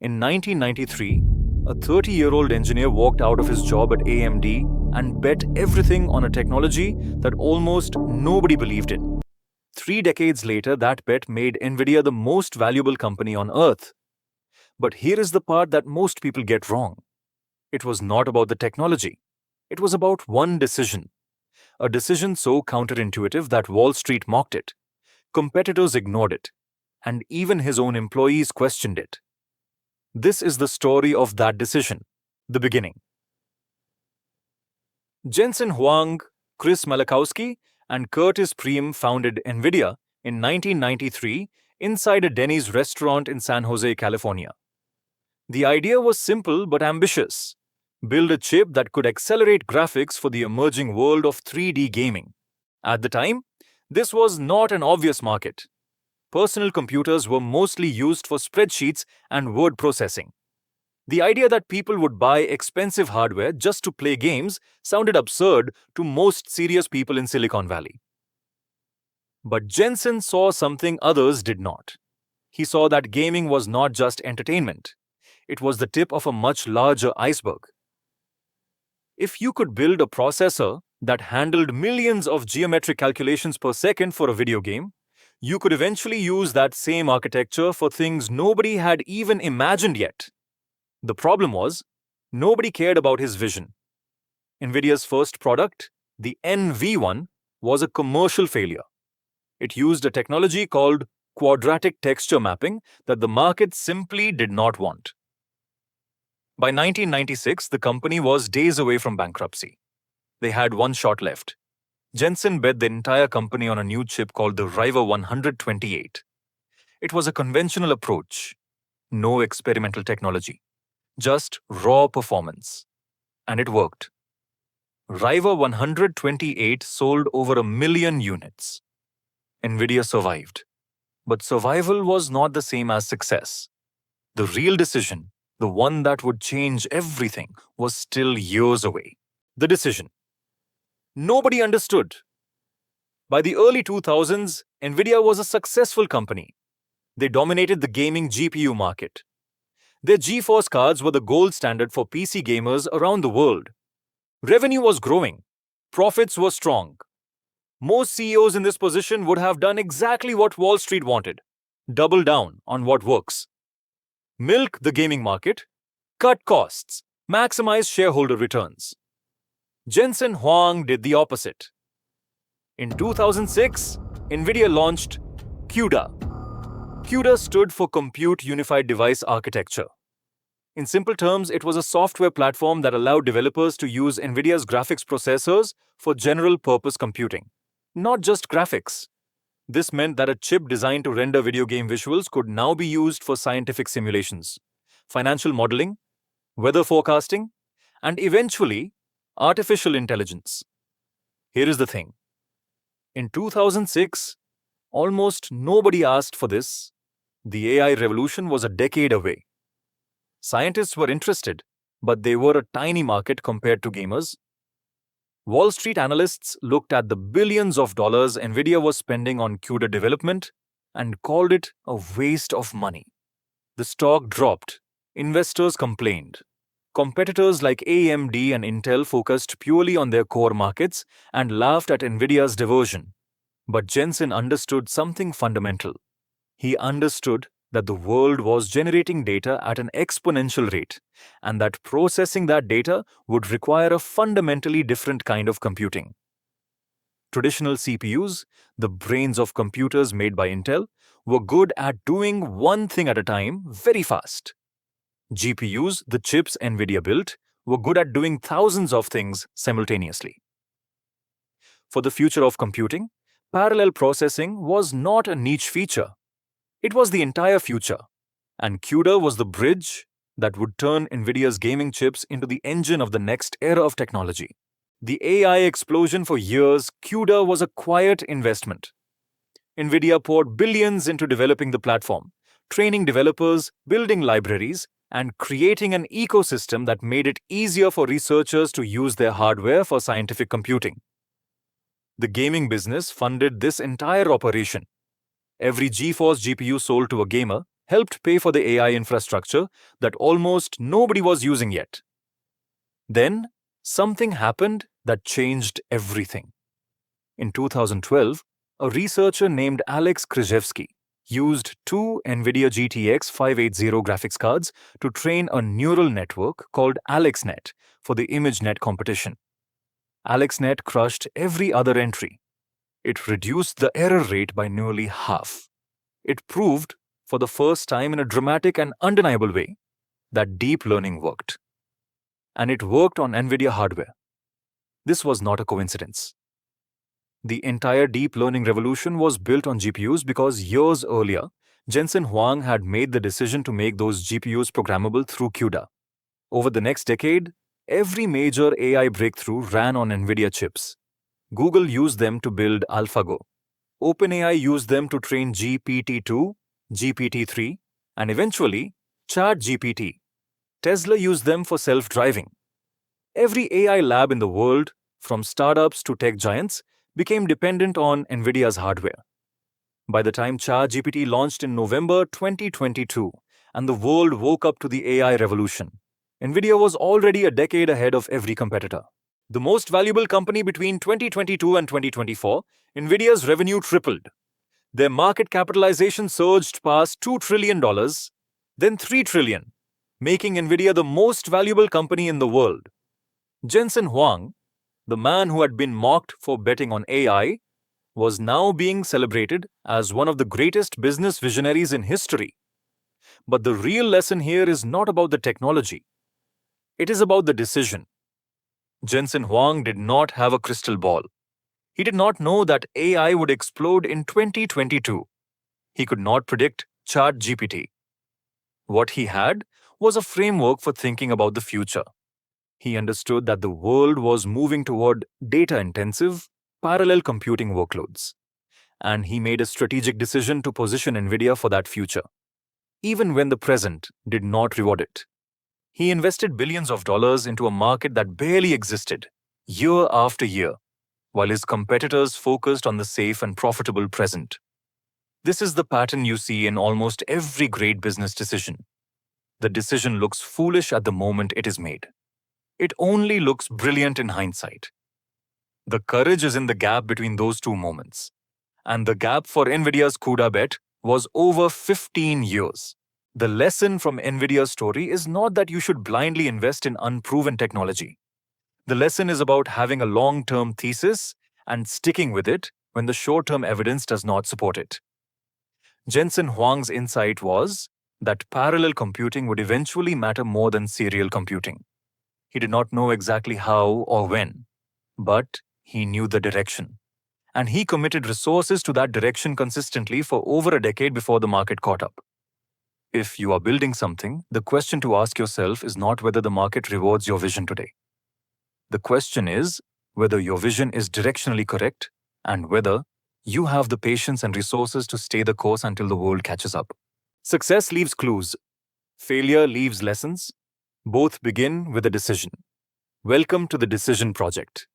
In 1993, a 30-year-old engineer walked out of his job at AMD and bet everything on a technology that almost nobody believed in. 3 decades later, that bet made Nvidia the most valuable company on earth. But here is the part that most people get wrong. It was not about the technology. It was about one decision. A decision so counterintuitive that Wall Street mocked it, competitors ignored it, and even his own employees questioned it. This is the story of that decision, the beginning. Jensen Huang, Chris Malachowski, and Curtis Preem founded Nvidia in 1993 inside a Denny's restaurant in San Jose, California. The idea was simple but ambitious. Build a chip that could accelerate graphics for the emerging world of 3D gaming. At the time, this was not an obvious market. Personal computers were mostly used for spreadsheets and word processing. The idea that people would buy expensive hardware just to play games sounded absurd to most serious people in Silicon Valley. But Jensen saw something others did not. He saw that gaming was not just entertainment. It was the tip of a much larger iceberg. If you could build a processor that handled millions of geometric calculations per second for a video game, you could eventually use that same architecture for things nobody had even imagined yet. The problem was, nobody cared about his vision. Nvidia's first product, the NV1, was a commercial failure. It used a technology called quadratic texture mapping that the market simply did not want. By 1996, the company was days away from bankruptcy. They had one shot left. Jensen bet the entire company on a new chip called the River 128. It was a conventional approach. No experimental technology. Just raw performance. And it worked. River 128 sold over 1 million units. Nvidia survived. But survival was not the same as success. The real decision, the one that would change everything, was still years away. The decision. Nobody understood. By the early 2000s, Nvidia was a successful company. They dominated the gaming GPU market. Their GeForce cards were the gold standard for PC gamers around the world. Revenue was growing. Profits were strong. Most CEOs in this position would have done exactly what Wall Street wanted. Double down on what works. Milk the gaming market, cut costs, maximize shareholder returns. Jensen Huang did the opposite. In 2006, Nvidia launched CUDA. CUDA stood for Compute Unified Device Architecture. In simple terms, it was a software platform that allowed developers to use Nvidia's graphics processors for general-purpose computing, not just graphics. This meant that a chip designed to render video game visuals could now be used for scientific simulations, financial modeling, weather forecasting, and eventually, artificial intelligence. Here is the thing. In 2006, almost nobody asked for this. The AI revolution was a decade away. Scientists were interested, but they were a tiny market compared to gamers. Wall Street analysts looked at the billions of dollars Nvidia was spending on CUDA development and called it a waste of money. The stock dropped. Investors complained. Competitors like AMD and Intel focused purely on their core markets and laughed at Nvidia's diversion. But Jensen understood something fundamental. He understood that the world was generating data at an exponential rate, and that processing that data would require a fundamentally different kind of computing. Traditional CPUs, the brains of computers made by Intel, were good at doing one thing at a time very fast. GPUs, the chips Nvidia built, were good at doing thousands of things simultaneously. For the future of computing, parallel processing was not a niche feature. It was the entire future, and CUDA was the bridge that would turn Nvidia's gaming chips into the engine of the next era of technology. The AI explosion for years, CUDA was a quiet investment. Nvidia poured billions into developing the platform, training developers, building libraries, and creating an ecosystem that made it easier for researchers to use their hardware for scientific computing. The gaming business funded this entire operation. Every GeForce GPU sold to a gamer helped pay for the AI infrastructure that almost nobody was using yet. Then, something happened that changed everything. In 2012, a researcher named Alex Krzyzewski used two Nvidia GTX 580 graphics cards to train a neural network called AlexNet for the ImageNet competition. AlexNet crushed every other entry. It reduced the error rate by nearly half. It proved, for the first time in a dramatic and undeniable way, that deep learning worked. And it worked on Nvidia hardware. This was not a coincidence. The entire deep learning revolution was built on GPUs because years earlier, Jensen Huang had made the decision to make those GPUs programmable through CUDA. Over the next decade, every major AI breakthrough ran on Nvidia chips. Google used them to build AlphaGo. OpenAI used them to train GPT-2, GPT-3, and eventually ChatGPT. Tesla used them for self-driving. Every AI lab in the world, from startups to tech giants, became dependent on Nvidia's hardware. By the time ChatGPT launched in November 2022 and the world woke up to the AI revolution, Nvidia was already a decade ahead of every competitor. The most valuable company between 2022 and 2024, Nvidia's revenue tripled. Their market capitalization surged past $2 trillion, then $3 trillion, making Nvidia the most valuable company in the world. Jensen Huang, the man who had been mocked for betting on AI, was now being celebrated as one of the greatest business visionaries in history. But the real lesson here is not about the technology. It is about the decision. Jensen Huang did not have a crystal ball. He did not know that AI would explode in 2022. He could not predict ChatGPT. What he had was a framework for thinking about the future. He understood that the world was moving toward data-intensive, parallel computing workloads. And he made a strategic decision to position Nvidia for that future, even when the present did not reward it. He invested billions of dollars into a market that barely existed, year after year, while his competitors focused on the safe and profitable present. This is the pattern you see in almost every great business decision. The decision looks foolish at the moment it is made. It only looks brilliant in hindsight. The courage is in the gap between those two moments. And the gap for Nvidia's CUDA bet was over 15 years. The lesson from Nvidia's story is not that you should blindly invest in unproven technology. The lesson is about having a long-term thesis and sticking with it when the short-term evidence does not support it. Jensen Huang's insight was that parallel computing would eventually matter more than serial computing. He did not know exactly how or when, but he knew the direction. And he committed resources to that direction consistently for over a decade before the market caught up. If you are building something, the question to ask yourself is not whether the market rewards your vision today. The question is whether your vision is directionally correct and whether you have the patience and resources to stay the course until the world catches up. Success leaves clues. Failure leaves lessons. Both begin with a decision. Welcome to the Decision Project.